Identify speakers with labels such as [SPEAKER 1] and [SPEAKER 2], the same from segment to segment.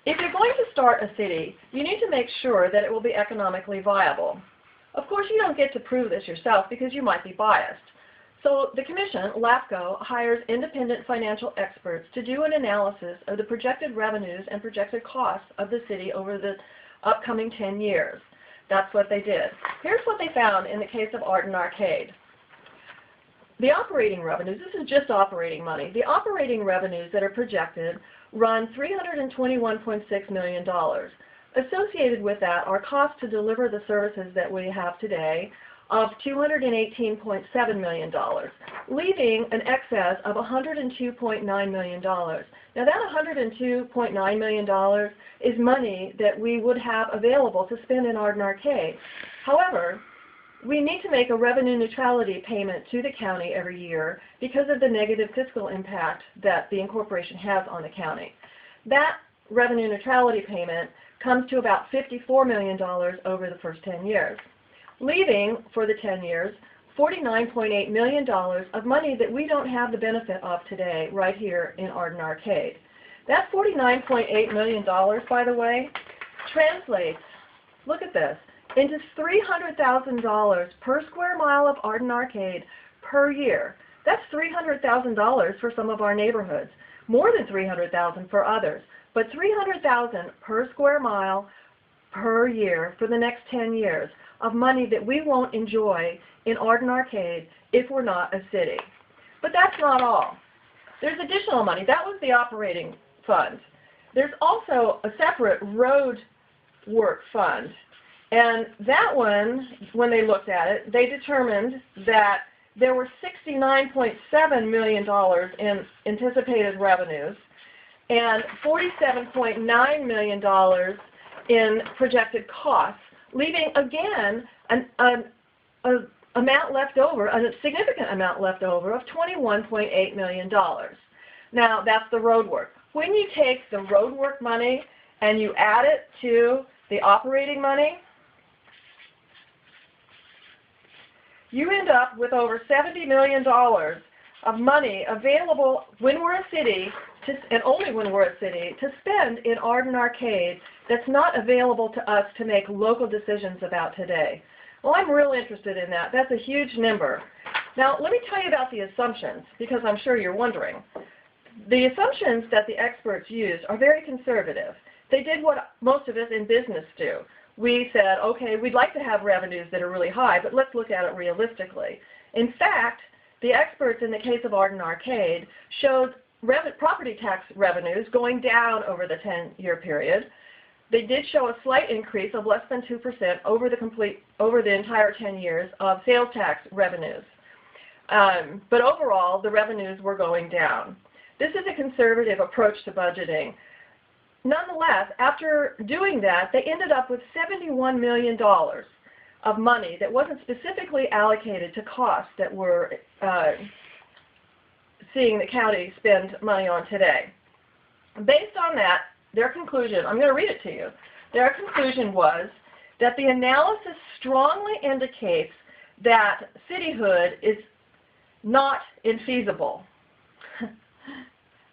[SPEAKER 1] If you're going to start a city, you need to make sure that it will be economically viable. Of course, you don't get to prove this yourself because you might be biased. So the Commission, LAFCO, hires independent financial experts to do an analysis of the projected revenues and projected costs of the city over the upcoming 10 years. That's what they did. Here's what they found in the case of Arden Arcade. The operating revenues, this is just operating money, the operating revenues that are projected run $321.6 million. Associated with that are costs to deliver the services that we have today of $218.7 million, leaving an excess of $102.9 million. Now that $102.9 million is money that we would have available to spend in Arden Arcade. However, we need to make a revenue neutrality payment to the county every year because of the negative fiscal impact that the incorporation has on the county. That revenue neutrality payment comes to about $54 million over the first 10 years, leaving for the 10 years $49.8 million of money that we don't have the benefit of today right here in Arden Arcade. That $49.8 million, by the way, translates, look at this, into $300,000 per square mile of Arden Arcade per year. That's $300,000 for some of our neighborhoods, more than $300,000 for others, but $300,000 per square mile per year for the next 10 years of money that we won't enjoy in Arden Arcade if we're not a city. But that's not all. There's additional money. That was the operating fund. There's also a separate road work fund. And that one, when they looked at it, they determined that there were $69.7 million in anticipated revenues and $47.9 million in projected costs, leaving again an amount left over, a significant amount left over of $21.8 million. Now that's the road work. When you take the road work money and you add it to the operating money, you end up with over $70 million of money available when we're a city, and only when we're a city, to spend in Arden Arcade that's not available to us to make local decisions about today. Well, I'm real interested in that. That's a huge number. Now, let me tell you about the assumptions, because I'm sure you're wondering. The assumptions that the experts used are very conservative. They did what most of us in business do. We said, okay, we'd like to have revenues that are really high, but let's look at it realistically. In fact, the experts in the case of Arden Arcade showed property tax revenues going down over the 10-year period. They did show a slight increase of less than 2% over the entire 10 years of sales tax revenues. But overall, the revenues were going down. This is a conservative approach to budgeting. Nonetheless, after doing that, they ended up with $71 million of money that wasn't specifically allocated to costs that we're seeing the county spend money on today. Based on that, their conclusion, I'm going to read it to you. Their conclusion was that the analysis strongly indicates that cityhood is not infeasible.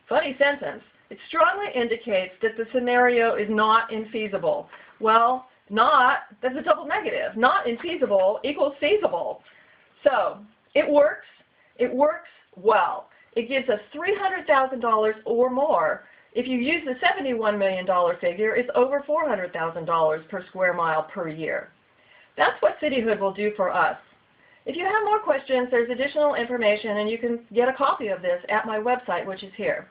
[SPEAKER 1] Funny sentence. It strongly indicates that the scenario is not infeasible. Well, not, that's a double negative. Not infeasible equals feasible. So it works well. It gives us $300,000 or more. If you use the $71 million figure, it's over $400,000 per square mile per year. That's what cityhood will do for us. If you have more questions, there's additional information, and you can get a copy of this at my website, which is here.